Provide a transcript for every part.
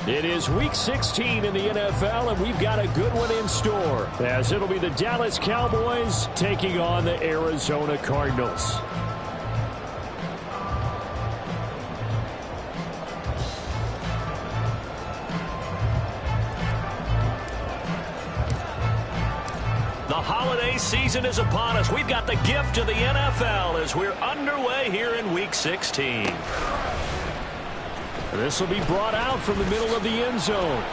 It is Week 16 in the NFL, and we've got a good one in store, as it'll be the Dallas Cowboys taking on the Arizona Cardinals. The holiday season is upon us. We've got the gift of the NFL as we're underway here in Week 16. This will be brought out from the middle of the end zone.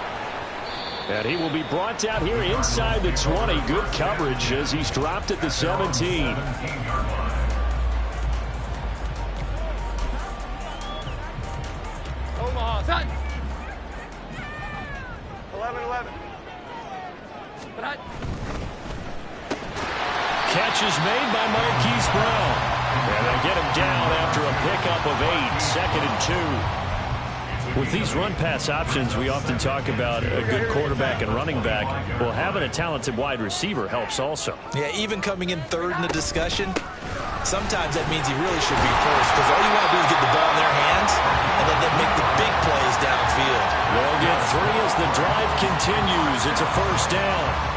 And he will be brought down here inside the 20. Good coverage as he's dropped at the 17. Omaha, done. 11-11. Catch is made by Marquise Brown. And they get him down after a pickup of 8. 2nd and 2. With these run-pass options, we often talk about a good quarterback and running back. Well, having a talented wide receiver helps also. Yeah, even coming in third in the discussion, sometimes that means he really should be first, because all you want to do is get the ball in their hands and then they make the big plays downfield. They'll get 3 as the drive continues. It's a first down.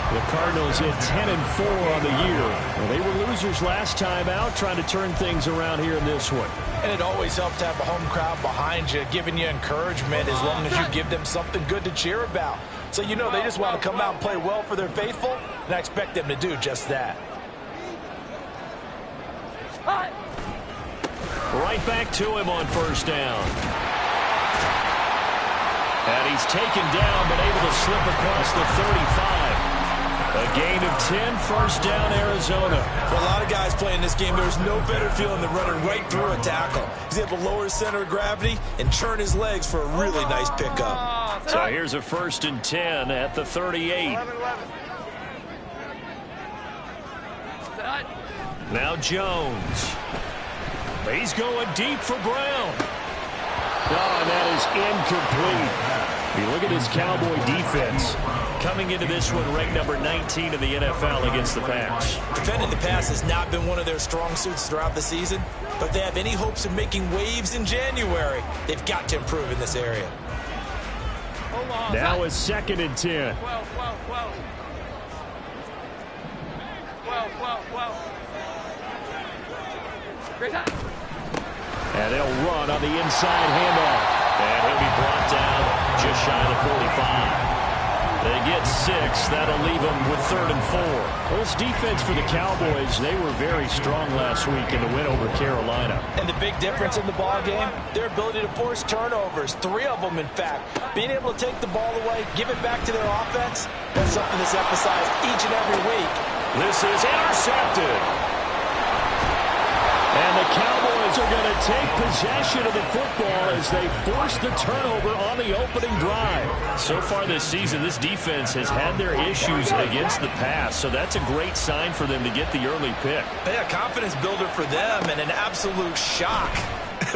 The Cardinals hit 10-4 on the year. Well, they were losers last time out, trying to turn things around here in this one. And it always helps to have a home crowd behind you, giving you encouragement as long as you give them something good to cheer about. So you know they just want to come out and play well for their faithful, and I expect them to do just that. Right back to him on first down. And he's taken down, but able to slip across the 35. A gain of 10, first down, Arizona. For a lot of guys playing this game, there's no better feeling than running right through a tackle. He's able to lower his center of gravity and turn his legs for a really nice pickup. So here's a 1st and 10 at the 38. 11-11. Now Jones. He's going deep for Brown. Oh, and that is incomplete. You look at this Cowboy defense. Coming into this one, ranked number 19 in the NFL against the pass. Defending the pass has not been one of their strong suits throughout the season, but if they have any hopes of making waves in January, they've got to improve in this area. Now a 2nd and 10. 12. And they'll run on the inside handoff. And he'll be brought down just shy of the 45. They get 6. That'll leave them with 3rd and 4. Well, this defense for the Cowboys, they were very strong last week in the win over Carolina. And the big difference in the ball game, their ability to force turnovers, 3 of them in fact. Being able to take the ball away, give it back to their offense, that's something that's emphasized each and every week. This is intercepted. And the Cowboys are going to take possession of the football as they force the turnover on the opening drive. So far this season, this defense has had their issues against the pass, so that's a great sign for them to get the early pick. Yeah, confidence builder for them and an absolute shock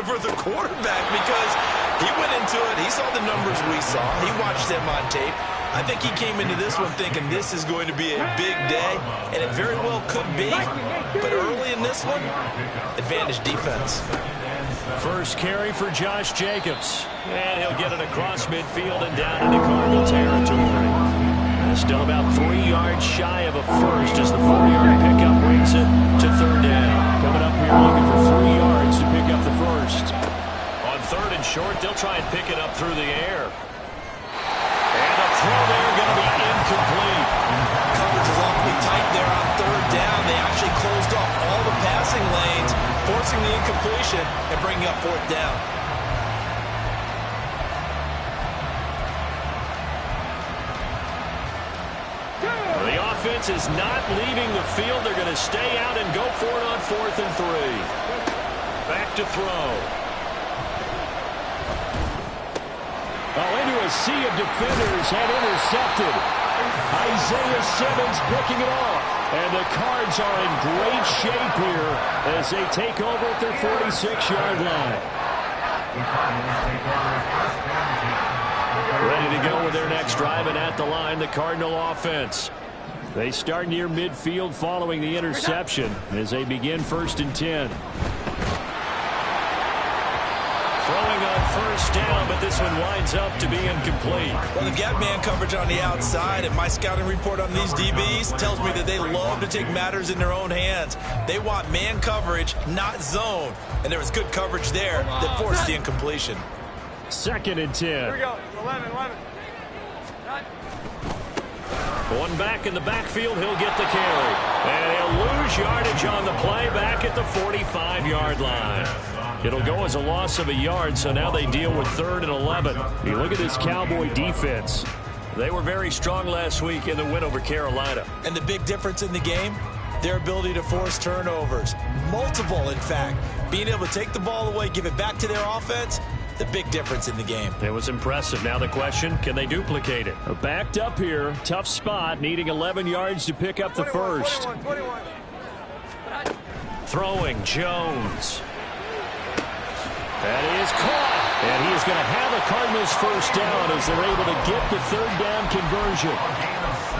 for the quarterback because he went into it. He saw the numbers we saw. He watched them on tape. I think he came into this one thinking this is going to be a big day, and it very well could be. But early in this one, advantage defense. First carry for Josh Jacobs. And he'll get it across midfield and down into Cardinal territory. Still about 3 yards shy of a first as the 4-yard pickup brings it to 3rd down. Coming up here looking for 3 yards to pick up the first. On 3rd and short, they'll try and pick it up through the air. And the throw there going to be incomplete. Coverage is awfully tight there on 3rd down. They actually closed off all the passing lanes, forcing the incompletion and bringing up 4th down. The offense is not leaving the field. They're going to stay out and go for it on 4th and 3. Back to throw. Oh, into a sea of defenders and intercepted. Isaiah Simmons picking it off. And the Cards are in great shape here as they take over at their 46-yard line. Ready to go with their next drive, and at the line, the Cardinal offense. They start near midfield following the interception as they begin 1st and 10. Throwing on first down, but this one winds up to be incomplete. Well, they've got man coverage on the outside, and my scouting report on these DBs tells me that they love to take matters in their own hands. They want man coverage, not zone. And there was good coverage there that forced the incompletion. 2nd and 10. Here we go. 11. One back in the backfield, he'll get the carry. And he'll lose yardage on the play back at the 45-yard line. It'll go as a loss of a yard, so now they deal with 3rd and 11. You look at this Cowboy defense. They were very strong last week in the win over Carolina. And the big difference in the game, their ability to force turnovers. Multiple, in fact. Being able to take the ball away, give it back to their offense, the big difference in the game. It was impressive. Now the question, can they duplicate it? Backed up here, tough spot, needing 11 yards to pick up the first. 21. Throwing, Jones. That is caught. And he is going to have a Cardinals first down as they're able to get the 3rd down conversion.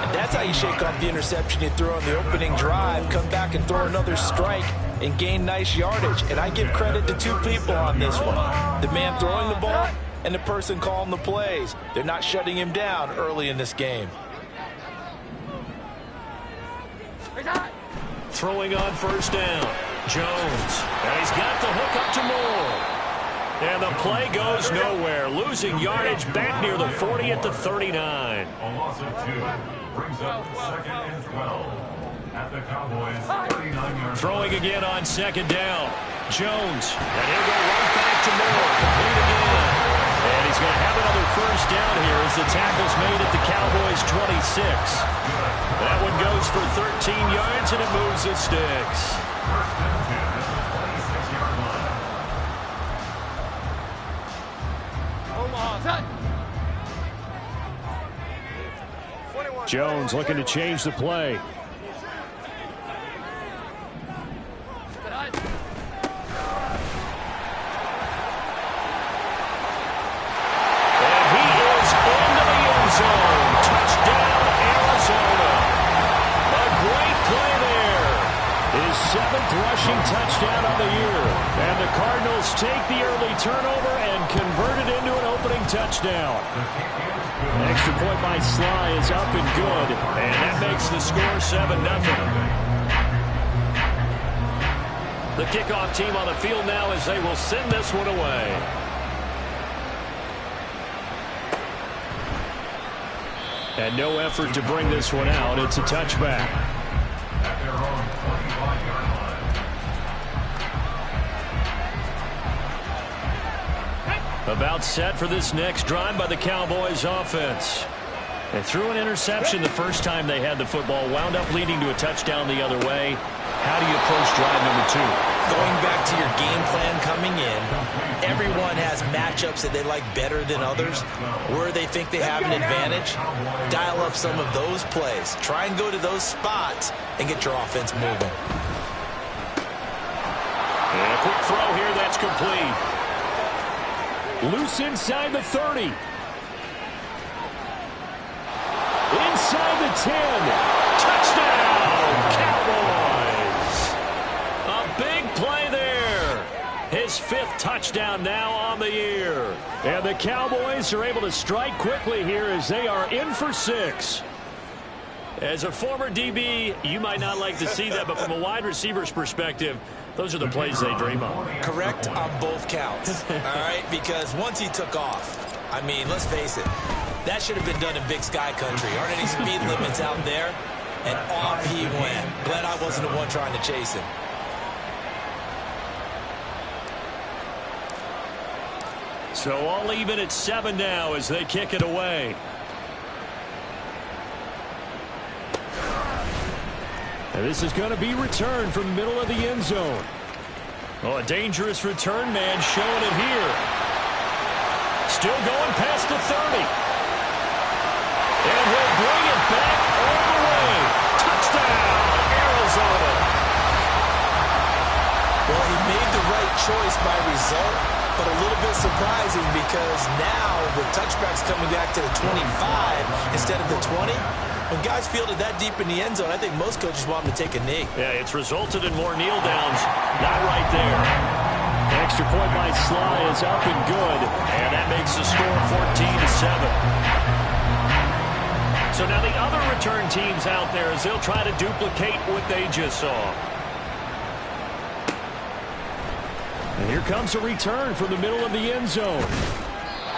And that's how you shake off the interception you threw on the opening drive, come back and throw another strike and gain nice yardage. And I give credit to 2 people on this one. The man throwing the ball and the person calling the plays. They're not shutting him down early in this game. Throwing on first down. Jones. And he's got the hook up to Moore. And the play goes nowhere. Losing yardage back near the 40 at the 39. A loss of 2 brings up 2nd and 12 at the Cowboys' 39-yard. Throwing again on 2nd down. Jones. And he'll go right back to Moore. Complete again. And he's going to have another first down here as the tackle's made at the Cowboys' 26. That one goes for 13 yards, and it moves the sticks. Jones looking to change the play. And he is into the end zone. Touchdown, Arizona. A great play there. His 7th rushing touchdown of the year. And the Cardinals take the early turnover and convert it into an opening touchdown. An extra point by Sly is up and good, and that makes the score 7-0. The kickoff team on the field now as they will send this one away. And no effort to bring this one out. It's a touchback. At their own 25-yard line. About set for this next drive by the Cowboys offense. They threw an interception the first time they had the football, wound up leading to a touchdown the other way. How do you approach drive number 2? Going back to your game plan coming in, everyone has matchups that they like better than others, where they think they have an advantage. Dial up some of those plays. Try and go to those spots and get your offense moving. And a quick throw here, that's complete. Loose inside the 30. Inside the 10. Touchdown, Cowboys. A big play there. His 5th touchdown now on the year. And the Cowboys are able to strike quickly here as they are in for 6. As a former DB, you might not like to see that, but from a wide receiver's perspective, those are the plays they dream of. Correct on both counts, all right? Because once he took off, I mean, let's face it, that should have been done in Big Sky country. Aren't any speed limits out there? And off he went. Glad I wasn't the one trying to chase him. So all even at 7 now as they kick it away. And this is going to be returned from the middle of the end zone. Oh, a dangerous return man showing it here. Still going past the 30. And he'll bring it back all the way. Touchdown, Arizona. Well, he made the right choice by result, but a little bit surprising because now with touchbacks coming back to the 25 instead of the 20, when guys fielded that deep in the end zone, I think most coaches want them to take a knee. Yeah, it's resulted in more kneel downs. Not right there. Extra point by Sly is up and good. And that makes the score 14-7. So now the other return teams out there as they'll try to duplicate what they just saw. And here comes a return from the middle of the end zone.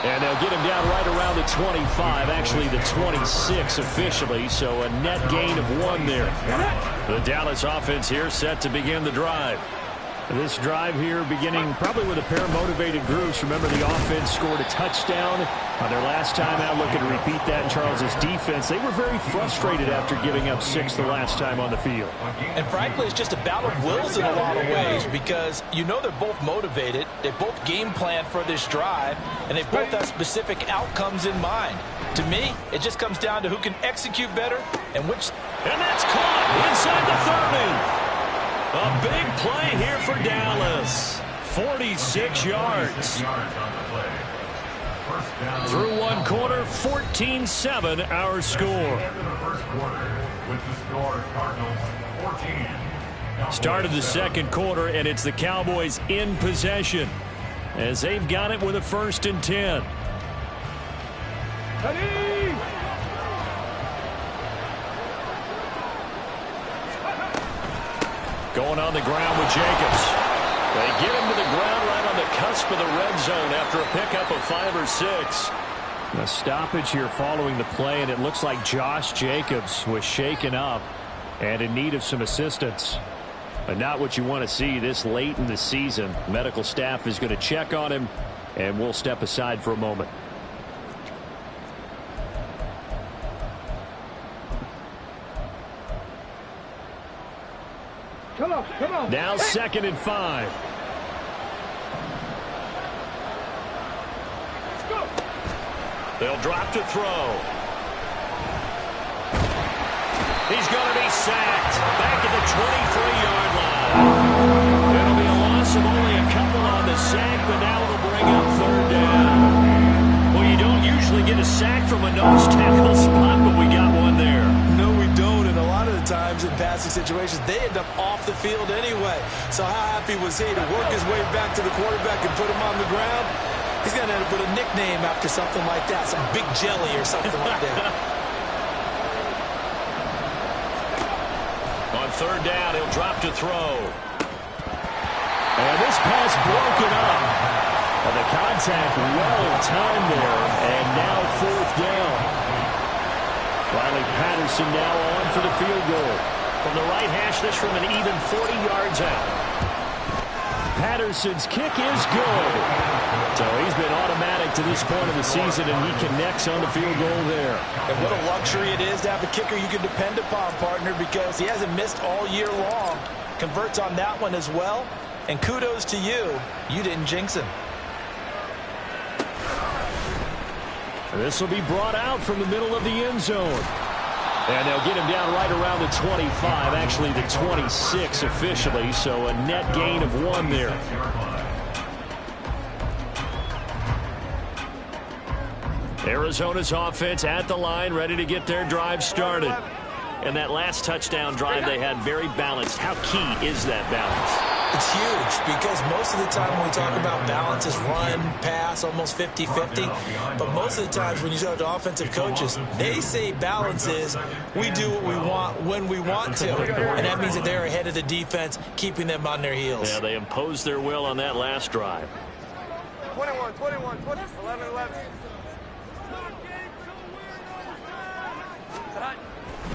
And they'll get him down right around the 25, actually the 26 officially, so a net gain of 1 there. The Dallas offense here set to begin the drive. This drive here beginning probably with a pair of motivated groups. Remember, the offense scored a touchdown on their last time out. Looking to repeat that in Charles's defense. They were very frustrated after giving up 6 the last time on the field. And frankly, it's just a battle of wills in a lot of ways because you know they're both motivated. They both game plan for this drive, and they both have specific outcomes in mind. To me, it just comes down to who can execute better and which. And that's caught inside the 30. A big play here for Dallas. 46 yards. Through one quarter, 14-7 our score. Started the second quarter, and it's the Cowboys in possession as they've got it with a 1st and 10. Going on the ground with Jacobs. They get him to the ground right on the cusp of the red zone after a pickup of 5 or 6. A stoppage here following the play, and it looks like Josh Jacobs was shaken up and in need of some assistance. But not what you want to see this late in the season. Medical staff is going to check on him, and we'll step aside for a moment. Come on. Now 2nd and 5. Let's go. They'll drop to throw. He's going to be sacked back at the 23-yard line. It'll be a loss of only a couple on the sack, but now it'll bring up 3rd down. Well, you don't usually get a sack from a nose tackle spot, but we got one there. No, we don't, and a lot of the times in passing situations, they end up off the field anyway. So how happy was he to work his way back to the quarterback and put him on the ground? He's going to end up with a nickname after something like that, some Big Jelly or something like that. On 3rd down, he'll drop to throw. And this pass broken up. Well, the contact well timed there, and now 4th down. Riley Patterson now on for the field goal. From the right hash, this from an even 40 yards out. Patterson's kick is good. So he's been automatic to this point of the season, and he connects on the field goal there. And what a luxury it is to have a kicker you can depend upon, partner, because he hasn't missed all year long. Converts on that one as well. And kudos to you. You didn't jinx him. This will be brought out from the middle of the end zone. And they'll get him down right around the 25, actually the 26 officially, so a net gain of 1 there. Arizona's offense at the line, ready to get their drive started. And that last touchdown drive they had very balanced. How key is that balance? It's huge because most of the time when we talk about balance is run, pass, almost 50-50. But most of the times when you talk to offensive coaches, they say balance is we do what we want when we want to. And that means that they're ahead of the defense, keeping them on their heels. Yeah, they imposed their will on that last drive. 21, 11, 11.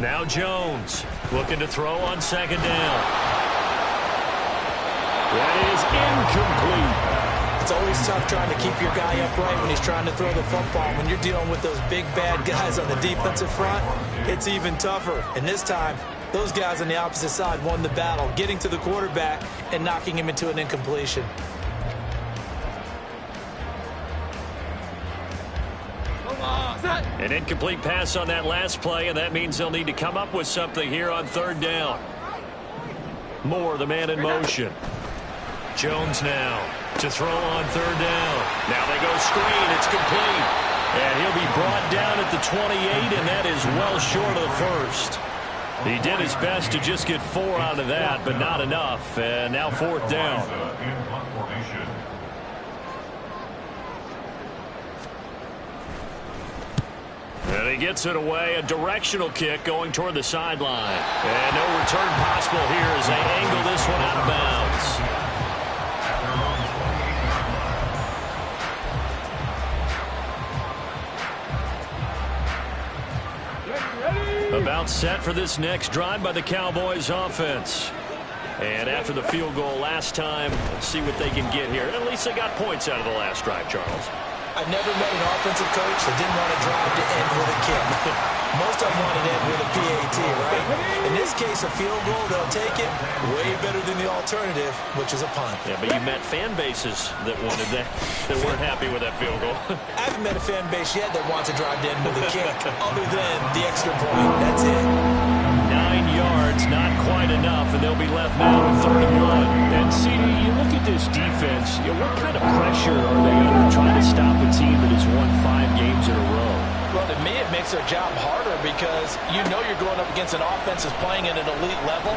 Now Jones looking to throw on 2nd down. That is incomplete. It's always tough trying to keep your guy upright when he's trying to throw the football. When you're dealing with those big, bad guys on the defensive front, it's even tougher. And this time, those guys on the opposite side won the battle, getting to the quarterback and knocking him into an incompletion. An incomplete pass on that last play, and that means they'll need to come up with something here on 3rd down. Moore, the man in motion. Jones now to throw on 3rd down. Now they go screen. It's complete. And he'll be brought down at the 28, and that is well short of the 1st. He did his best to just get 4 out of that, but not enough. And now 4th down. And he gets it away, a directional kick going toward the sideline. And no return possible here as they angle this one out of bounds. About set for this next drive by the Cowboys offense. And after the field goal last time, let's see what they can get here. At least they got points out of the last drive, Charles. I've never met an offensive coach that didn't want to drive to end with a kick. Most of them want to end with a PAT, right? In this case, a field goal, they'll take it. Way better than the alternative, which is a punt. Yeah, but you met fan bases that wanted that weren't happy with that field goal. I haven't met a fan base yet that wants to drive to end with a kick, other than the extra point. That's it. 9 yards, not quite enough, and they'll be left now with 31. And CD, you look at this defense, what kind of pressure are they under trying to stop a team that has won 5 games in a row? Well, to me, it makes their job harder because you know you're going up against an offense that's playing at an elite level,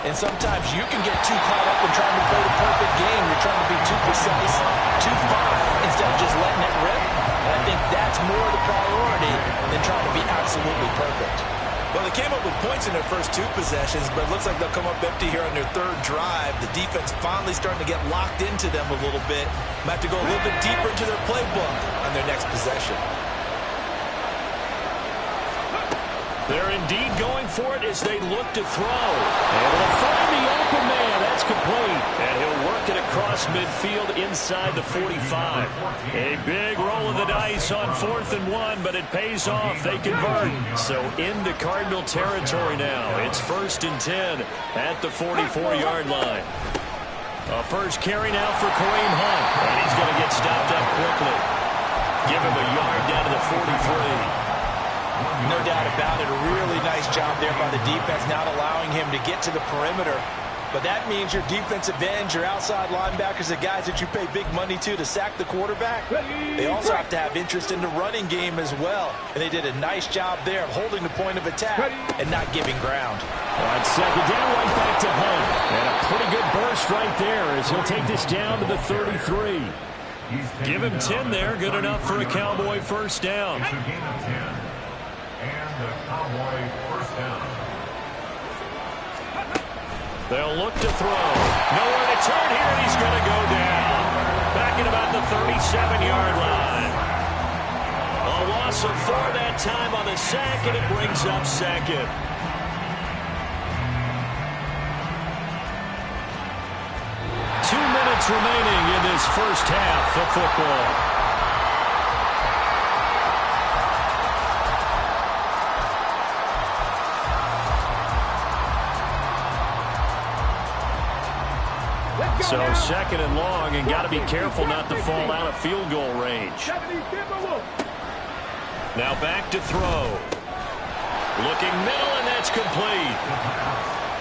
and sometimes you can get too caught up in trying to play the perfect game. You're trying to be too precise, too fine, instead of just letting it rip. And I think that's more the priority than trying to be absolutely perfect. Well, they came up with points in their first 2 possessions, but it looks like they'll come up empty here on their 3rd drive. The defense finally starting to get locked into them a little bit. Might have to go a little bit deeper into their playbook on their next possession. They're indeed going for it as they look to throw. And they'll find the open man. That's complete. And he'll work it across midfield inside the 45. A big roll of the dice on 4th and 1, but it pays off. They convert. So into Cardinal territory now. It's 1st and 10 at the 44-yard line. A first carry now for Kareem Hunt. And he's going to get stopped up quickly. Give him a yard down to the 43. No doubt about it. A really nice job there by the defense, not allowing him to get to the perimeter. But that means your defensive ends, your outside linebackers, the guys that you pay big money to sack the quarterback, they also have to have interest in the running game as well. And they did a nice job there of holding the point of attack and not giving ground. On 2nd down, right back to Hunt. And a pretty good burst right there as he'll take this down to the 33. Give him 10 there. Good enough for a Cowboy first down. And the Cowboy first down. They'll look to throw. Nowhere to turn here, and he's going to go down. Back at about the 37-yard line. A loss of 4 that time on the sack, and it brings up 2nd. Two minutes remaining in this first half of football. So 2nd and long, and got to be careful not to fall out of field goal range. Now back to throw. Looking middle, and that's complete.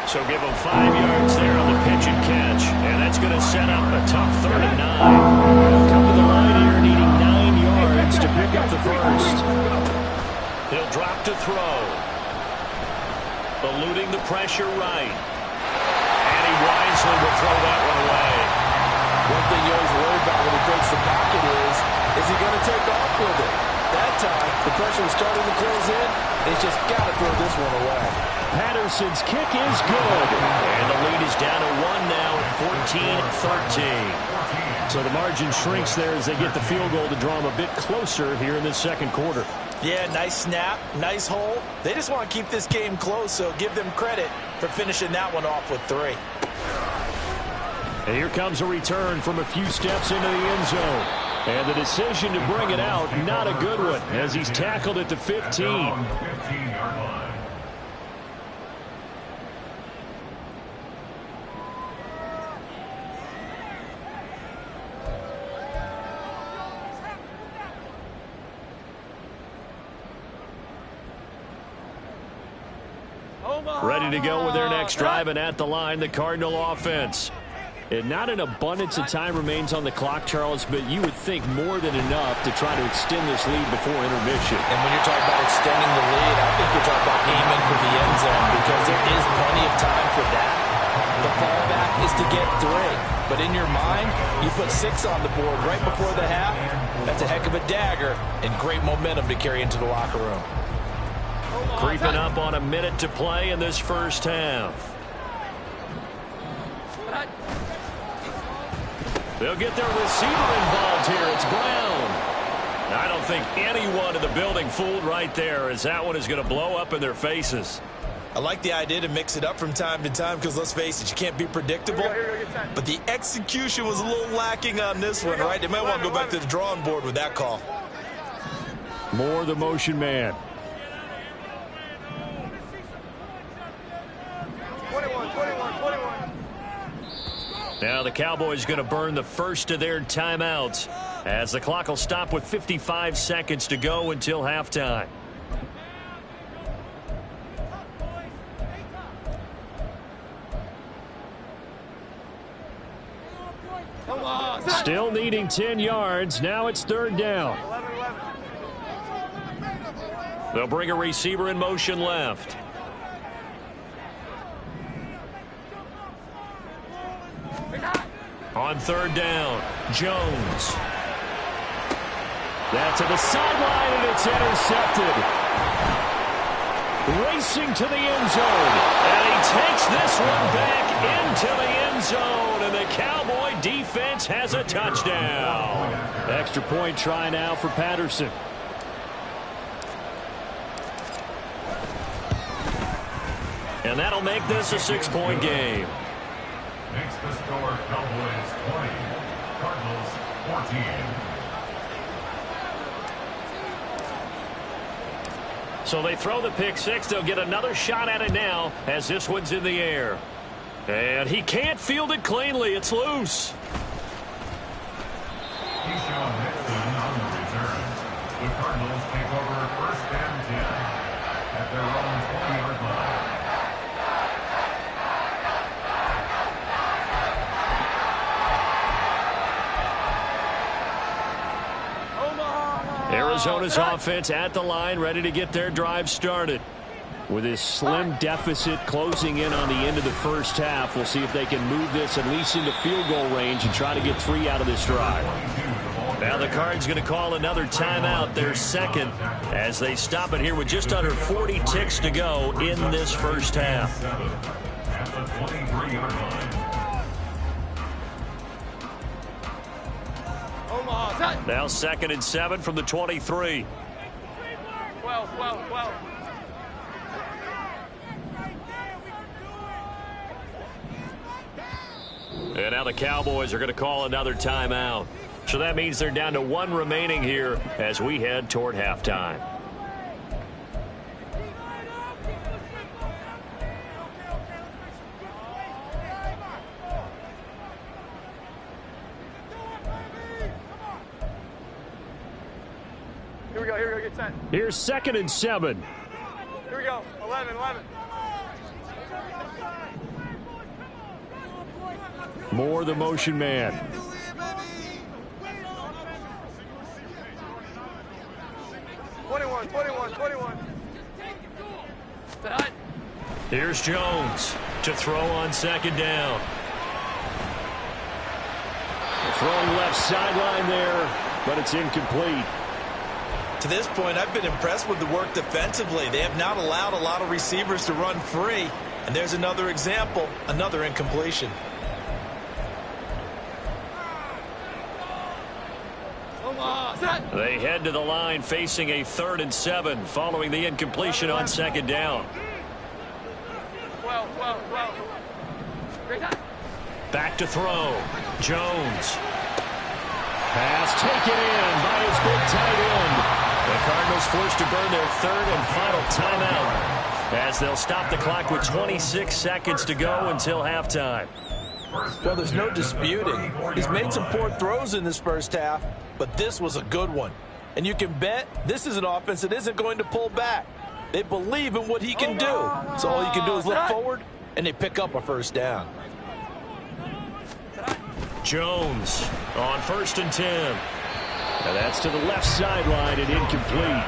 So give him 5 yards there on the pitch and catch, and that's going to set up a tough 3rd and 9. They'll come to the line here needing 9 yards to pick up the first. He'll drop to throw. Eluding the pressure right. Wisely will throw that one away. One thing you always worry about when he breaks the pocket is he going to take off with it? That time, the pressure was starting to close in. He's just got to throw this one away. Patterson's kick is good. And the lead is down to 1 now at 14-13. So the margin shrinks there as they get the field goal to draw them a bit closer here in this 2nd quarter. Yeah, nice snap, nice hole. They just want to keep this game close, so give them credit for finishing that one off with 3. And here comes a return from a few steps into the end zone. And the decision to bring it out, not a good one, as he's tackled at the 15. Ready to go with their next drive, and at the line, the Cardinal offense. And not an abundance of time remains on the clock, Charles, but you would think more than enough to try to extend this lead before intermission. And when you're talking about extending the lead, I think you're talking about aiming for the end zone because there is plenty of time for that. The fallback is to get 3. But in your mind, you put 6 on the board right before the half. That's a heck of a dagger and great momentum to carry into the locker room. Creeping up on a minute to play in this first half. They'll get their receiver involved here. It's Brown. I don't think anyone in the building fooled right there, as that one is going to blow up in their faces. I like the idea to mix it up from time to time because, let's face it, you can't be predictable. But the execution was a little lacking on this one, right? They might want to go back to the drawing board with that call. More the motion man. 21. Now the Cowboys going to burn the first of their timeouts as the clock will stop with 55 seconds to go until halftime. Still needing 10 yards. Now it's 3rd down. 11. They'll bring a receiver in motion left. On 3rd down, Jones. That's to the sideline, and it's intercepted. Racing to the end zone. And he takes this one back into the end zone. And the Cowboy defense has a touchdown. Extra point try now for Patterson. And that'll make this a 6-point game. Makes the score Cowboys 20, Cardinals 14. So they throw the pick 6. They'll get another shot at it now as this one's in the air. And he can't field it cleanly. It's loose. Keyshawn Nixon on the return. The Cardinals take over 1st and 10 at their own 20-yard line. Arizona's offense at the line, ready to get their drive started. With this slim deficit closing in on the end of the first half, we'll see if they can move this at least into field goal range and try to get 3 out of this drive. Now the Cards going to call another timeout, their second, as they stop it here with just under 40 ticks to go in this first half. At the 23-yard line. Now 2nd and 7 from the 23. 12. And now the Cowboys are going to call another timeout. So that means they're down to 1 remaining here as we head toward halftime. Here we go, get set. Here's 2nd and 7. Here we go, 11. More the motion man. Here's Jones to throw on 2nd down. Throwing left sideline there, but it's incomplete. To this point, I've been impressed with the work defensively. They have not allowed a lot of receivers to run free. And there's another example, another incompletion. They head to the line facing a 3rd and 7 following the incompletion on 2nd down. 12. Back to throw. Jones. Pass taken in by his big tight end. The Cardinals forced to burn their 3rd and final timeout as they'll stop the clock with 26 seconds to go until halftime. Well, there's no disputing. He's made some poor throws in this first half, but this was a good one. And you can bet this is an offense that isn't going to pull back. They believe in what he can do. So all you can do is look forward, and they pick up a 1st down. Jones on 1st and 10. Now that's to the left sideline and incomplete.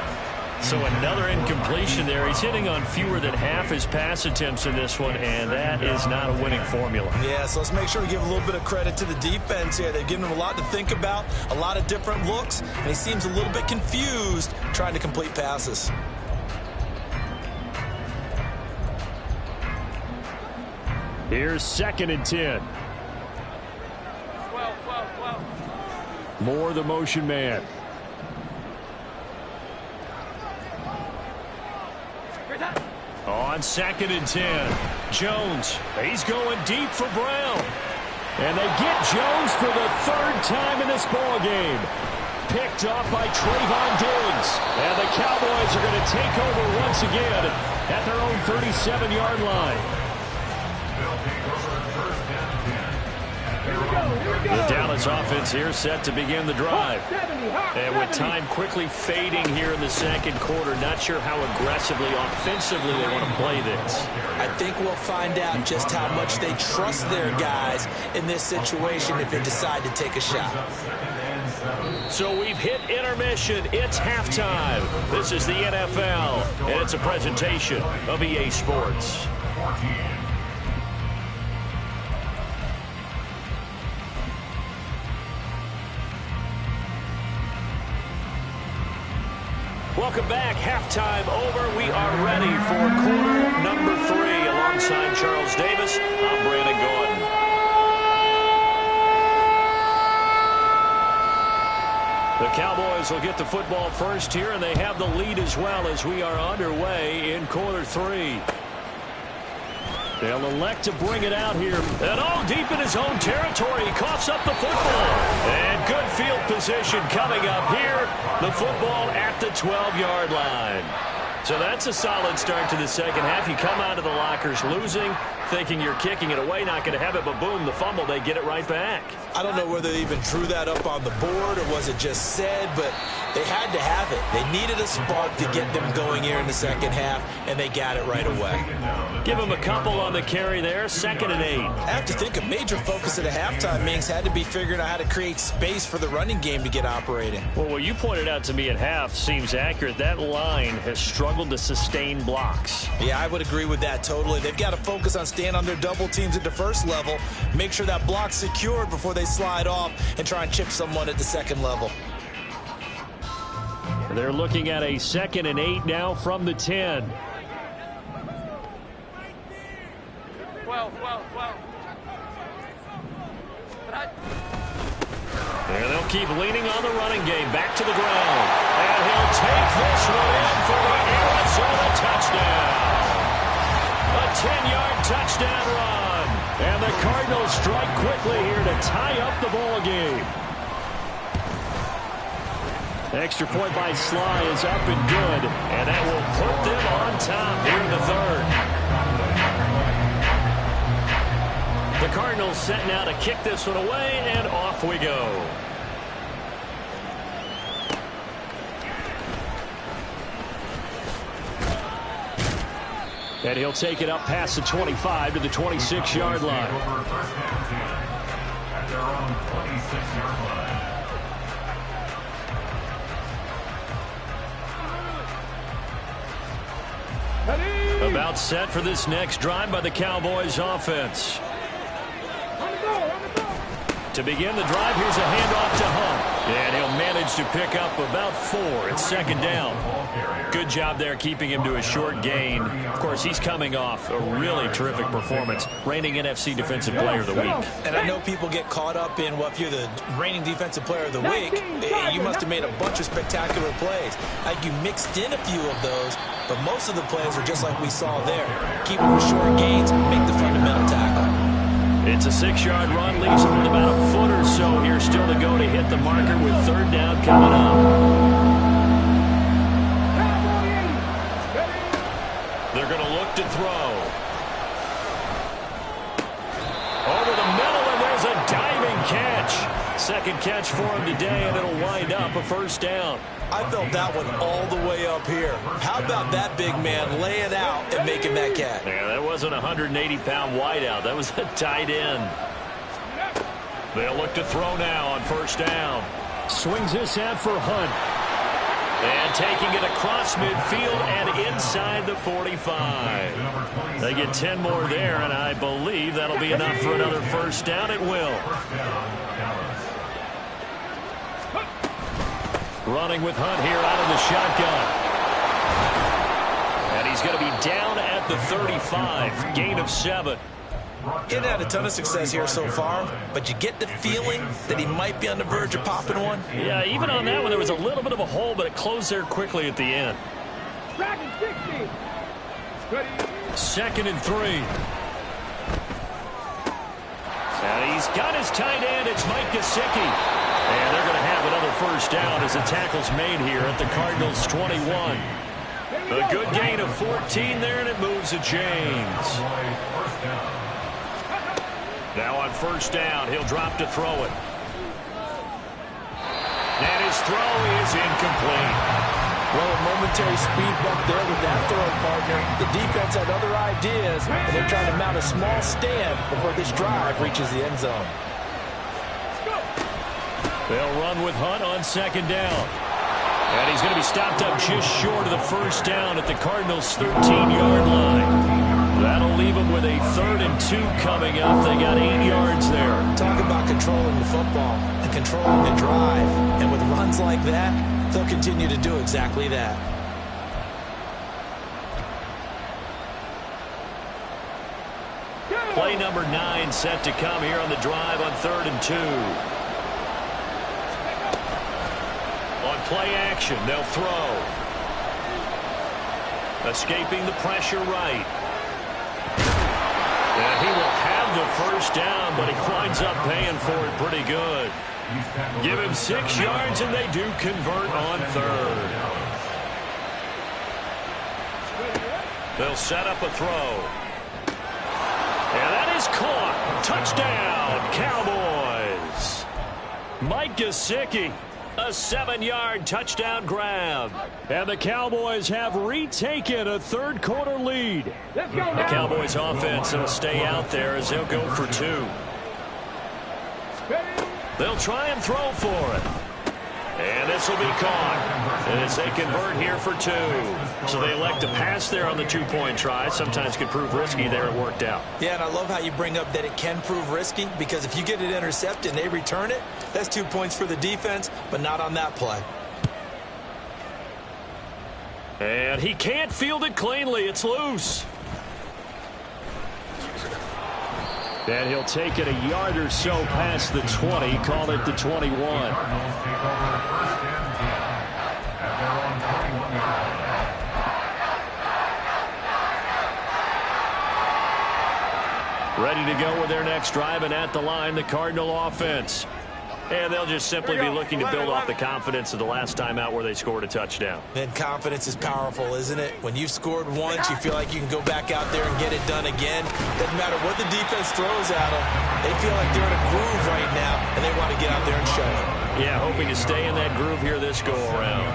So another incompletion there. He's hitting on fewer than half his pass attempts in this one, and that is not a winning formula. Yeah, so let's make sure we give a little bit of credit to the defense here. They've given him a lot to think about, a lot of different looks, and he seems a little bit confused trying to complete passes. Here's 2nd and 10. 12. Moore, the motion man. On 2nd and 10. Jones, he's going deep for Brown. And they get Jones for the 3rd time in this ball game. Picked off by Trayvon Diggs. And the Cowboys are going to take over once again at their own 37-yard line. The Dallas offense here set to begin the drive. And with time quickly fading here in the 2nd quarter, not sure how aggressively, offensively they want to play this. I think we'll find out just how much they trust their guys in this situation if they decide to take a shot. So we've hit intermission. It's halftime. This is the NFL, and it's a presentation of EA Sports. Welcome back. Halftime over. We are ready for quarter number 3. Alongside Charles Davis, I'm Brandon Gordon. The Cowboys will get the football first here, and they have the lead as well as we are underway in quarter 3. They'll elect to bring it out here. And all deep in his own territory. He coughs up the football. And good field position coming up here. The football at the 12-yard line. So that's a solid start to the second half. You come out of the lockers losing, thinking you're kicking it away, not going to have it, but boom, the fumble, they get it right back. I don't know whether they even drew that up on the board or was it just said, but they had to have it. They needed a spark to get them going here in the second half, and they got it right away. Give them a couple on the carry there, 2nd and 8. I have to think a major focus at a halftime, Minks, had to be figuring out how to create space for the running game to get operating. Well, what you pointed out to me at half seems accurate. That line has struggled to sustain blocks. Yeah, I would agree with that totally. They've got to focus on staying on their double teams at the first level, make sure that block's secured before they slide off and try and chip someone at the second level. They're looking at a 2nd and 8 now from the 10. 12. And they'll keep leaning on the running game. Back to the ground. And he'll take this one in for the Arizona touchdown. A 10-yard touchdown run. And the Cardinals strike quickly here to tie up the ball game. Extra point by Sly is up and good. And that will put them on top here in the 3rd. The Cardinals set now to kick this one away, and off we go. And he'll take it up past the 25 to the 26-yard line. At their own 26-yard line. About set for this next drive by the Cowboys offense. To begin the drive, here's a handoff to Hunt. And he'll manage to pick up about 4. It's 2nd down. Good job there keeping him to a short gain. Of course, he's coming off a really terrific performance. Reigning NFC Defensive Player of the Week. And I know people get caught up in, well, if you're the reigning Defensive Player of the Week, you must have made a bunch of spectacular plays. Like you mixed in a few of those, but most of the plays are just like we saw there. Keep them with short gains, make the fundamental tackle. It's a 6-yard run, leaves him with about a foot or so here still to go to hit the marker with 3rd down coming up. They're going to look to throw. Over the middle, and there's a diving catch. 2nd catch for him today, and it'll wind up a 1st down. I felt that one all the way up here. How about that big man laying out and making that catch? Yeah, that wasn't a 180-pound wideout. That was a tight end. They'll look to throw now on first down. Swings this out for Hunt. And taking it across midfield and inside the 45. They get 10 more there, and I believe that'll be enough for another first down. It will. Running with Hunt here out of the shotgun. And he's going to be down at the 35. Gain of 7. He hasn't had a ton of success here so far, but you get the feeling that he might be on the verge of popping one. Yeah, even on that one, there was a little bit of a hole, but it closed there quickly at the end. 2nd and 3. And he's got his tight end. It's Mike Gesicki. And they're going to have another first down as the tackle's made here at the Cardinals' 21. A good gain of 14 there, and it moves to James. Now on first down, he'll drop to throw it. And his throw is incomplete. Well, a momentary speed bump there with that throw, partner. The defense had other ideas, and they're trying to mount a small stand before this drive reaches the end zone. They'll run with Hunt on 2nd down. And he's going to be stopped up just short of the first down at the Cardinals' 13-yard line. That'll leave them with a 3rd and 2 coming up. They got 8 yards there. Talk about controlling the football and controlling the drive. And with runs like that, they'll continue to do exactly that. Play number 9 set to come here on the drive on 3rd and 2. On play action, they'll throw. Escaping the pressure right. And he will have the first down, but he winds up paying for it pretty good. Give him 6 yards, and they do convert on 3rd. They'll set up a throw. And that is caught. Touchdown, Cowboys. Mike Gesicki. A 7-yard touchdown grab. And the Cowboys have retaken a third-quarter lead. The Cowboys offense will stay out there as they'll go for 2. They'll try and throw for it. And this will be caught as they convert here for 2. So they elect to pass there on the 2-point try. Sometimes can prove risky. There it worked out. Yeah, and I love how you bring up that it can prove risky, because if you get it intercepted and they return it, that's 2 points for the defense, but not on that play. And he can't field it cleanly. It's loose. And he'll take it a yard or so past the 20, call it the 21. Ready to go with their next drive, and at the line, the Cardinal offense. And they'll just simply be looking to build off the confidence of the last time out where they scored a touchdown. And confidence is powerful, isn't it? When you've scored once, you feel like you can go back out there and get it done again. Doesn't matter what the defense throws at them. They feel like they're in a groove right now, and they want to get out there and show it. Yeah, hoping to stay in that groove here this go-around.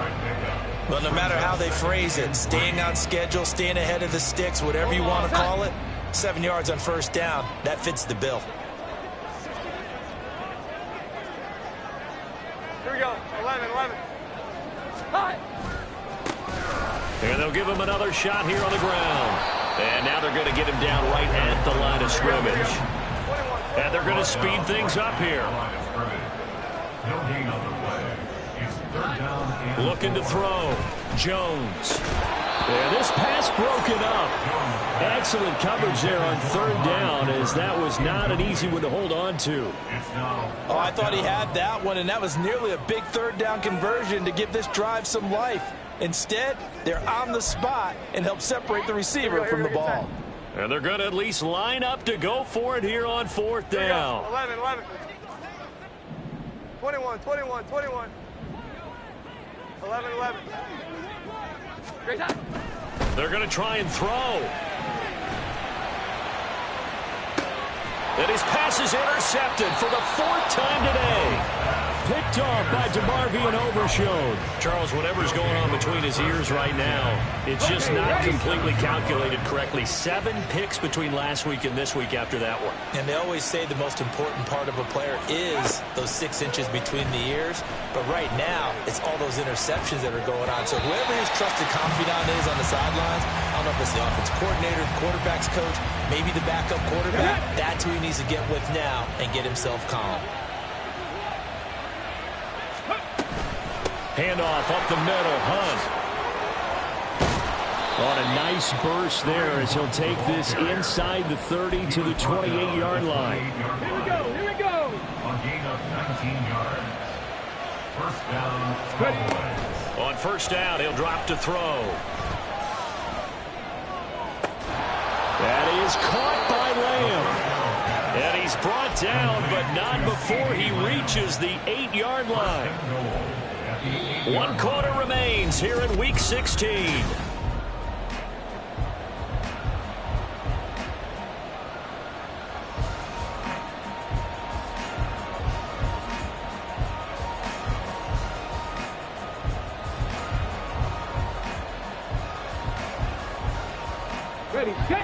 Well, no matter how they phrase it, staying on schedule, staying ahead of the sticks, whatever you want to call it, 7 yards on first down, that fits the bill. Here we go. 11. And they'll give him another shot here on the ground. And now they're going to get him down right at the line of scrimmage. And they're going to speed things up here. Looking to throw. Jones. And this pass broken up. Excellent coverage there on 3rd down, as that was not an easy one to hold on to. Oh, I thought he had that one, and that was nearly a big 3rd down conversion to give this drive some life. Instead, they're on the spot and help separate the receiver from the ball. And they're going to at least line up to go for it here on 4th down. 11. 21. 11. Great time. They're going to try and throw. And his pass is intercepted for the 4th time today. Picked off by DeMarvin and Overshown. Charles, whatever's going on between his ears right now, it's just not completely calculated correctly. 7 picks between last week and this week after that one. And they always say the most important part of a player is those 6 inches between the ears. But right now, it's all those interceptions that are going on. So whoever his trusted confidant is on the sidelines, I don't know if it's the offensive coordinator, the quarterback's coach, maybe the backup quarterback, that's who he needs to get with now and get himself calm. Handoff up the middle, Hunt. On a nice burst there as he'll take this inside the 30 to the 28-yard line. Here we go. A gain of 19 yards. First down, Cowboys. On first down, he'll drop to throw. That is caught by Lamb. And he's brought down, but not before he reaches the 8-yard line. 1 quarter remains here in Week 16.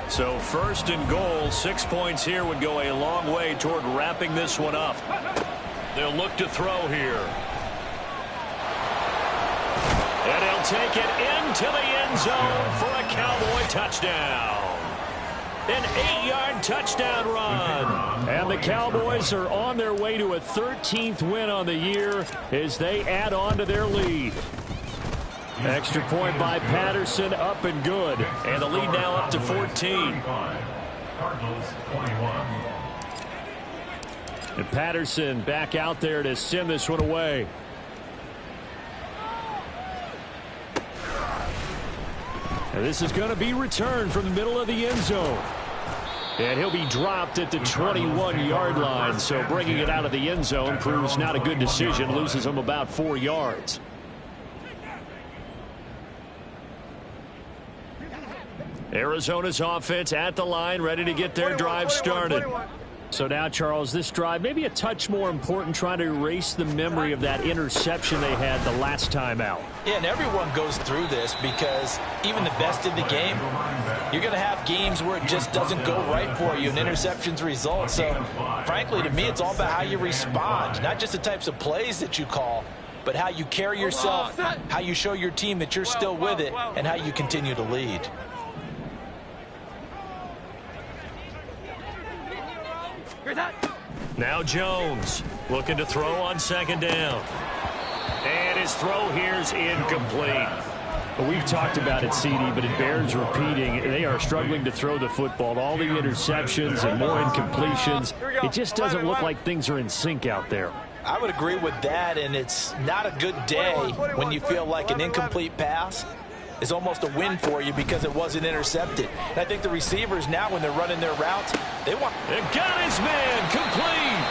So first and goal, 6 points here would go a long way toward wrapping this one up. They'll look to throw here. And he'll take it into the end zone for a Cowboy touchdown. An 8-yard touchdown run. And the Cowboys are on their way to a 13th win on the year as they add on to their lead. Extra point by Patterson, up and good. And the lead now up to 14. Cardinals 21. And Patterson back out there to send this one away. And this is going to be returned from the middle of the end zone. And he'll be dropped at the 21-yard line. So bringing it out of the end zone proves not a good decision. Loses him about 4 yards. Arizona's offense at the line, ready to get their drive started. So now, Charles, this drive maybe a touch more important, trying to erase the memory of that interception they had the last time out. Yeah, and everyone goes through this because even the best in the game, you're going to have games where it just doesn't go right for you and interceptions result. So, frankly, to me, it's all about how you respond, not just the types of plays that you call, but how you carry yourself, how you show your team that you're still with it, and how you continue to lead. Now Jones looking to throw on second down. And his throw here's incomplete. Well, we've talked about it, CD, but it bears repeating. They are struggling to throw the football. All the interceptions and more incompletions. It just doesn't look like things are in sync out there. I would agree with that, and it's not a good day when you feel like an incomplete pass is almost a win for you because it wasn't intercepted. And I think the receivers now, when they're running their routes, they want... And got his man complete.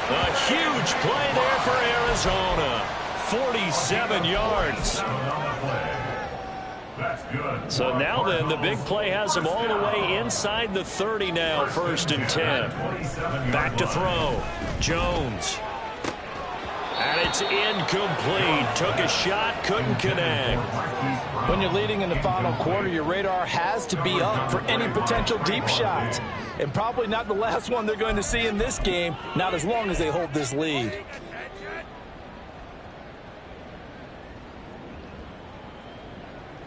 A huge play there for Arizona. 47 yards. That's good. So now then, the big play has him all the way inside the 30 now, 1st and 10. Back to throw. Jones. And it's incomplete. Took a shot, couldn't connect. When you're leading in the final quarter, your radar has to be up for any potential deep shots. And probably not the last one they're going to see in this game, not as long as they hold this lead.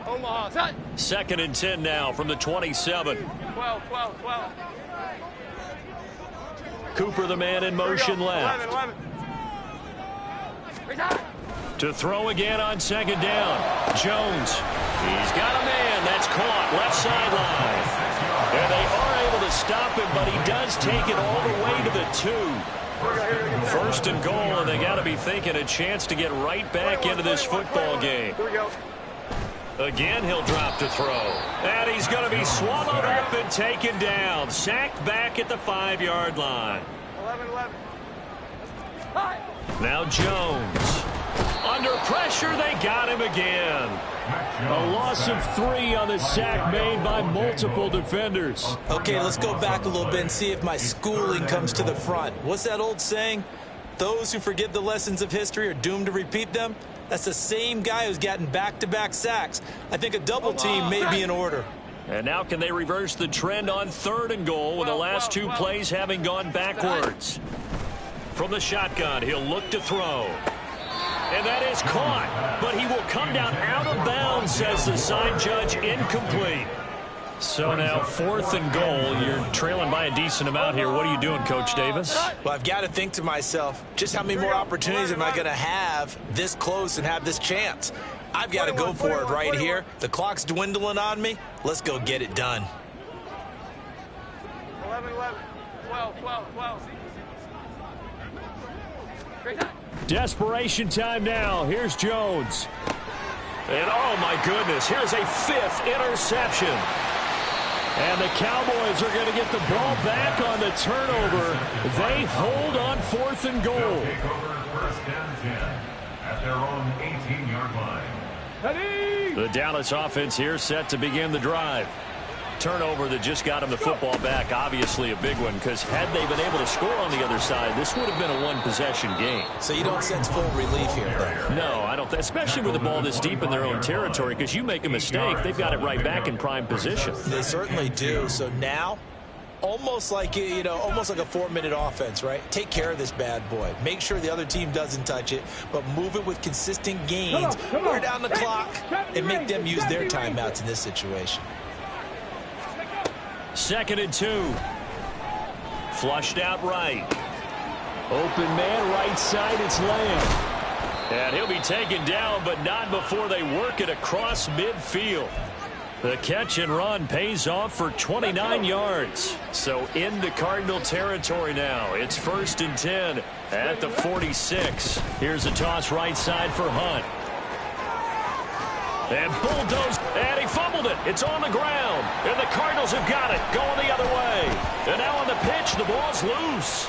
Omaha, 2nd and 10 now from the 27. 12. Cooper, the man in motion left. 11. To throw again on second down. Jones. He's got a man. That's caught. Left sideline. And they are able to stop him, but he does take it all the way to the 2. 1st and goal, and they got to be thinking a chance to get right back into this football game. Here we go. Again, he'll drop to throw. And he's going to be swallowed up and taken down. Sacked back at the 5-yard line. 11. Now Jones. Under pressure, they got him again. A loss of 3 on the sack made by multiple defenders. Okay, let's go back a little bit and see if my schooling comes to the front. What's that old saying? those who forget the lessons of history are doomed to repeat them, that's the same guy who's gotten back-to-back sacks. I think a double team may be in order. And now can they reverse the trend on 3rd and goal with the last 2 plays having gone backwards? From the shotgun, he'll look to throw. And that is caught, but he will come down out of bounds, says the side judge, incomplete. So now 4th and goal. You're trailing by a decent amount here. What are you doing, Coach Davis? Well, I've got to think to myself, just how many more opportunities am I going to have this close and have this chance? I've got to go for it right here. The clock's dwindling on me. Let's go get it done. 11, 12, 12. Desperation time now. Here's Jones. And oh my goodness, here's a 5th interception. And the Cowboys are going to get the ball back on the turnover. They hold on 4th and goal. Take over 1st and 10 at their own 18-yard line. The Dallas offense here set to begin the drive. Turnover that just got him the football back, obviously a big one, because had they been able to score on the other side, this would have been a one-possession game. So you don't sense full relief here, though? No, I don't, especially with the ball this deep in their own territory, because you make a mistake, they've got it right back in prime position. They certainly do. So now, almost like, almost like a 4-minute offense, right? Take care of this bad boy. Make sure the other team doesn't touch it, but move it with consistent gains. Wear down the clock and make them use their timeouts in this situation. 2nd and 2. Flushed out right. Open man right side, it's Lamb. And he'll be taken down, but not before they work it across midfield. The catch and run pays off for 29 yards. So into Cardinal territory now. It's 1st and 10 at the 46. Here's a toss right side for Hunt. And bulldoze, and he fumbled it. It's on the ground. And the Cardinals have got it, going the other way. And now on the pitch, the ball's loose.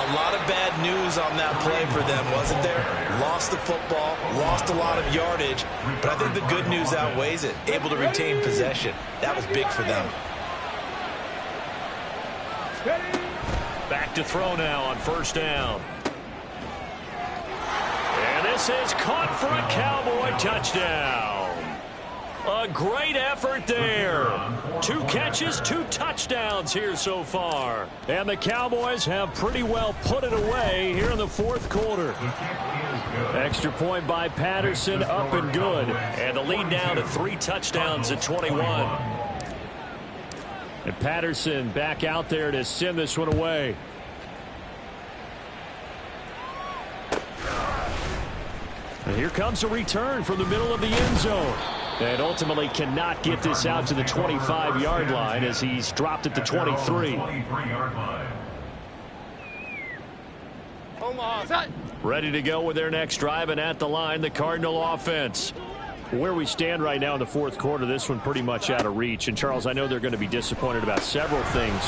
A lot of bad news on that play for them, wasn't there? Lost the football, lost a lot of yardage, but I think the good news outweighs it. Able to retain possession. That was big for them. Back to throw now on 1st down. And this is caught for a Cowboy touchdown. A great effort there. 2 catches, 2 touchdowns here so far. And the Cowboys have pretty well put it away here in the 4th quarter. Extra point by Patterson, up and good. And the lead now to 3 touchdowns at 21. And Patterson back out there to send this one away. And here comes a return from the middle of the end zone. And ultimately cannot get this out to the 25-yard line as he's dropped at the 23. Ready to go with their next drive, and at the line, the Cardinal offense. Where we stand right now in the 4th quarter, this one pretty much out of reach. And, Charles, I know they're going to be disappointed about several things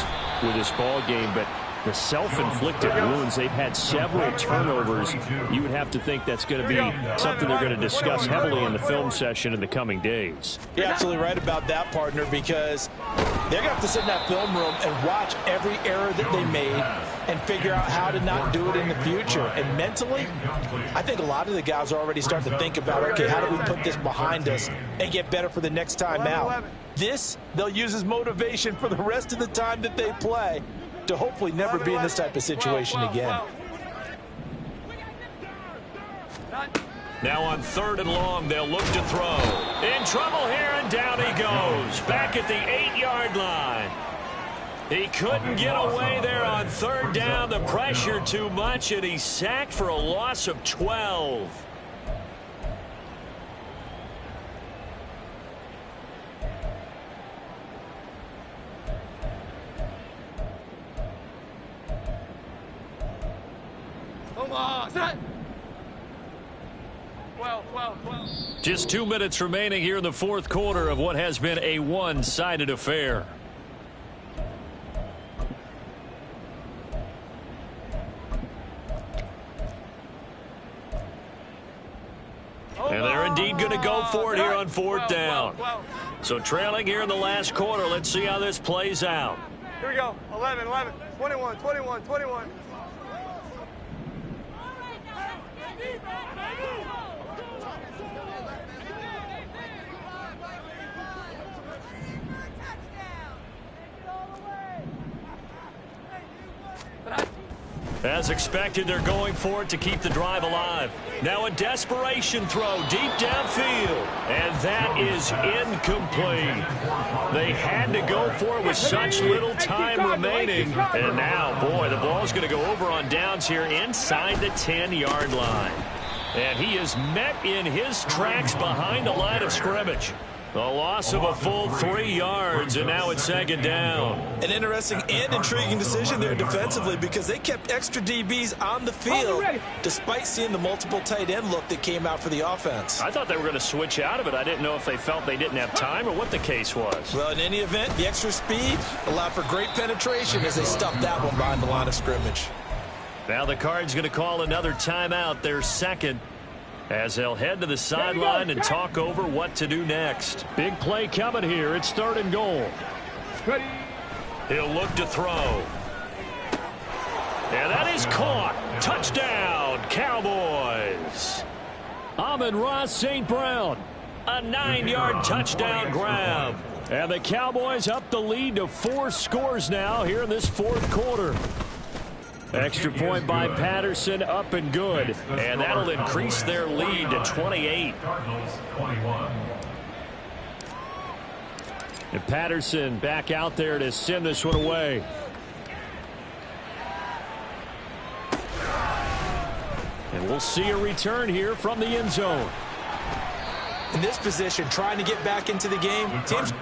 with this ball game, but the self-inflicted wounds, they've had several turnovers. You would have to think that's going to be something they're going to discuss heavily in the film session in the coming days. You're absolutely right about that, partner, because they're going to have to sit in that film room and watch every error that they made and figure out how to not do it in the future. And mentally, I think a lot of the guys are already starting to think about, okay, how do we put this behind us and get better for the next time out? This, they'll use as motivation for the rest of the time that they play to hopefully never be in this type of situation again. Now on 3rd and long, they'll look to throw. In trouble here, and down he goes. Back at the 8-yard line. He couldn't get away there on 3rd down. The pressure too much, and he's sacked for a loss of 12. Just 2 minutes remaining here in the 4th quarter of what has been a one-sided affair. And they're indeed going to go for it here on 4th down. So trailing here in the last quarter, let's see how this plays out. Here we go. 11, 11, 21, 21, 21. As expected, they're going for it to keep the drive alive. Now a desperation throw deep downfield. And that is incomplete. They had to go for it with such little time remaining. And now, boy, the ball's going to go over on downs here inside the 10-yard line. And he is met in his tracks behind the line of scrimmage. The loss of a full 3 yards, and now it's second down. An interesting and intriguing decision there defensively because they kept extra DBs on the field despite seeing the multiple tight end look that came out for the offense. I thought they were going to switch out of it. I didn't know if they felt they didn't have time or what the case was. Well, in any event, the extra speed allowed for great penetration as they stuffed that one behind the line of scrimmage. Now the Cards going to call another timeout, their second, as they'll head to the sideline and talk over what to do next. Big play coming here. It's 3rd and goal. He'll look to throw. And that is caught. Touchdown, Cowboys. Amon-Ra St. Brown. A 9-yard touchdown grab. And the Cowboys up the lead to 4 scores now here in this 4th quarter. Extra point by Patterson, up and good. And that'll increase their lead to 28. And Patterson back out there to send this one away. And we'll see a return here from the end zone. In this position, trying to get back into the game, teams...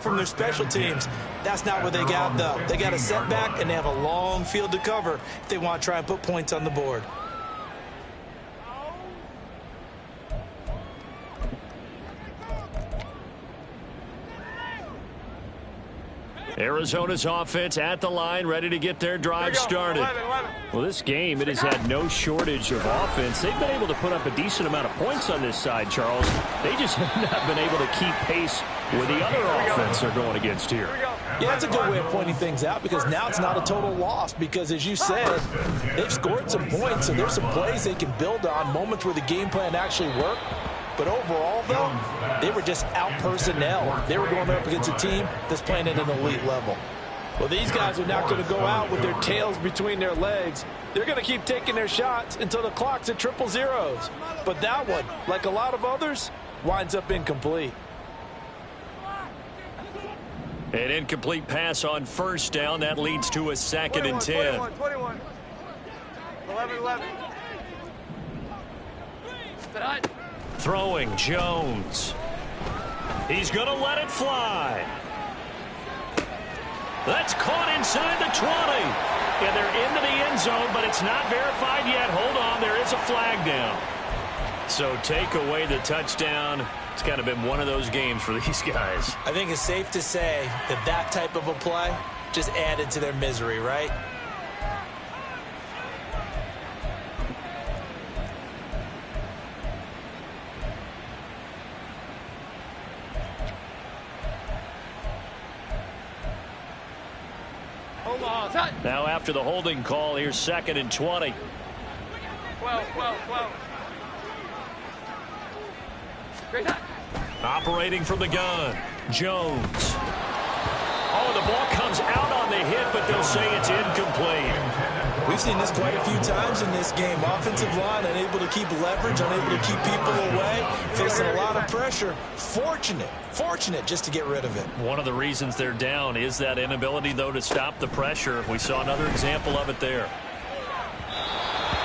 from their special teams. That's not what they got, though. They got a setback, and they have a long field to cover if they want to try and put points on the board. Arizona's offense at the line, ready to get their drive started. 11, 11. Well, this game, it has had no shortage of offense. They've been able to put up a decent amount of points on this side, Charles. They just have not been able to keep pace with the other offense they're going against here. Yeah, that's a good way of pointing things out because now it's not a total loss because, as you said, they've scored some points, so there's some plays they can build on, moments where the game plan actually worked. But overall, though, they were just out-personnel. They were going up against a team that's playing at an elite level. Well, these guys are not going to go out with their tails between their legs. They're going to keep taking their shots until the clock's at 000. But that one, like a lot of others, winds up incomplete. An incomplete pass on first down. That leads to a 2nd and 10. 21. 11, 11. Throwing Jones. He's going to let it fly. That's caught inside the 20. And they're into the end zone, but it's not verified yet. Hold on, there is a flag down. So take away the touchdown. It's kind of been one of those games for these guys. I think it's safe to say that that type of a play just added to their misery, right? Now after the holding call, here's 2nd and 20. 12, 12, 12. Operating from the gun, Jones. Oh, the ball comes out on the hit, but they'll say it's incomplete. We've seen this quite a few times in this game. Offensive line unable to keep leverage, unable to keep people away, facing a lot of pressure. Fortunate just to get rid of it. One of the reasons they're down is that inability, though, to stop the pressure. We saw another example of it there.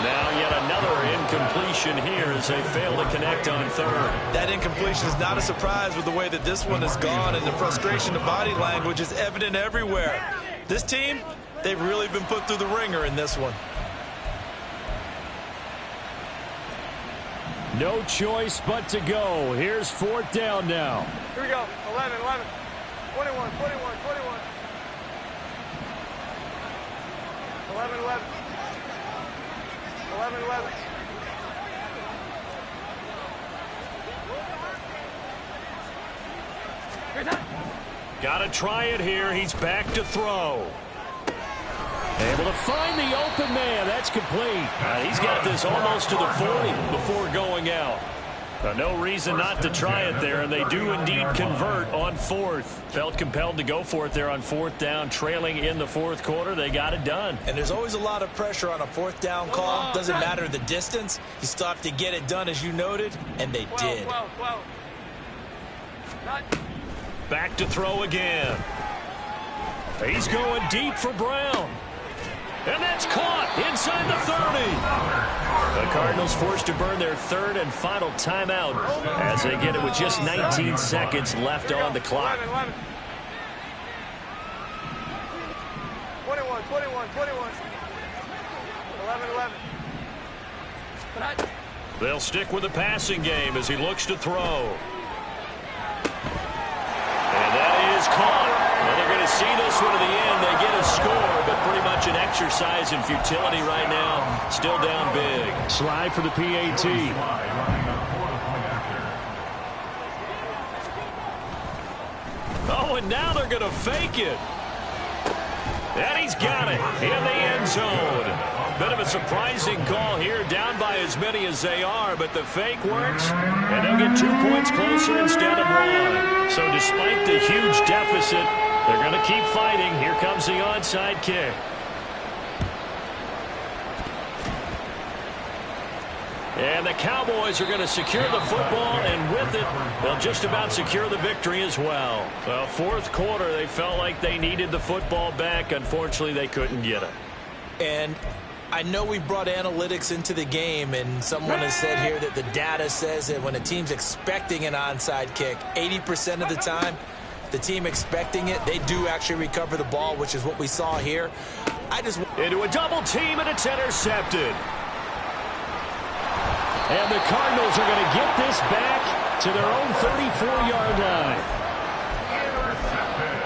Now yet another incompletion here as they fail to connect on third. That incompletion is not a surprise with the way that this one has gone, and the frustration of body language is evident everywhere. This team, they've really been put through the ringer in this one. No choice but to go. Here's fourth down now. Here we go. 11, 11. 21, 21, 21. 11, 11. 11, 11. Got to try it here. He's back to throw. Able to find the open man. That's complete. He's got this almost to the 40 before going out. No reason not to try it there, and they do indeed convert on fourth. Felt compelled to go for it there on fourth down, trailing in the fourth quarter. They got it done. And there's always a lot of pressure on a fourth down call. Doesn't matter the distance. You still have to get it done, as you noted, and they did. 12, 12. Back to throw again. He's going deep for Brown. And that's caught inside the 30. The Cardinals forced to burn their third and final timeout as they get it with just 19 seconds left on the clock. 11, 11. 21, 21, 21. 11, 11. They'll stick with the passing game as he looks to throw. And that is caught. Well, they're going to see this one to the end. They get a score, but pretty much an exercise in futility right now. Still down big. Slide for the PAT. Oh, and now they're going to fake it. And he's got it in the end zone. Bit of a surprising call here, down by as many as they are, but the fake works, and they'll get 2 points closer instead of 1. So despite the huge deficit, they're going to keep fighting. Here comes the onside kick. And the Cowboys are going to secure the football, and with it, they'll just about secure the victory as well. Well, fourth quarter, they felt like they needed the football back. Unfortunately, they couldn't get it. And I know we brought analytics into the game, and someone has said here that the data says that when a team's expecting an onside kick, 80% of the time, the team expecting it, they do actually recover the ball, which is what we saw here. Into a double team, and it's intercepted. And the Cardinals are going to get this back to their own 34-yard line. Intercepted.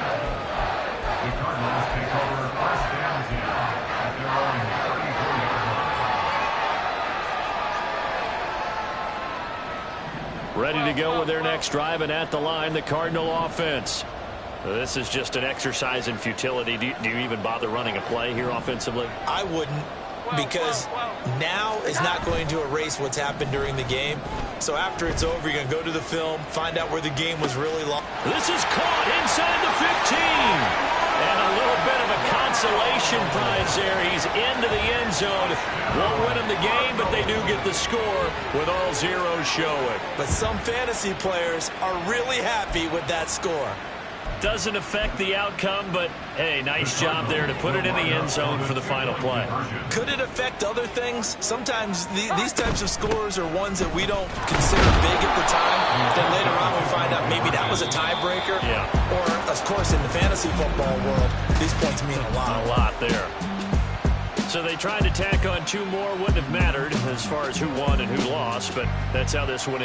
The Cardinals take over first down at their own 34-yard line. Ready to go with their next drive, and at the line, the Cardinal offense. This is just an exercise in futility. Do you even bother running a play here offensively? I wouldn't, because now is not going to erase what's happened during the game. So after it's over, you're going to go to the film, find out where the game was really long. This is caught inside the 15. And a little bit of a consolation prize there. He's into the end zone. Won't win him the game, but they do get the score with all zeros showing. But some fantasy players are really happy with that score. Doesn't affect the outcome, but, hey, nice job there to put it in the end zone for the final play. Could it affect other things? Sometimes these types of scores are ones that we don't consider big at the time. Then later on we find out maybe that was a tiebreaker. Yeah. Or, of course, in the fantasy football world, these points mean a lot. A lot there. So they tried to tack on 2 more. Wouldn't have mattered as far as who won and who lost, but that's how this one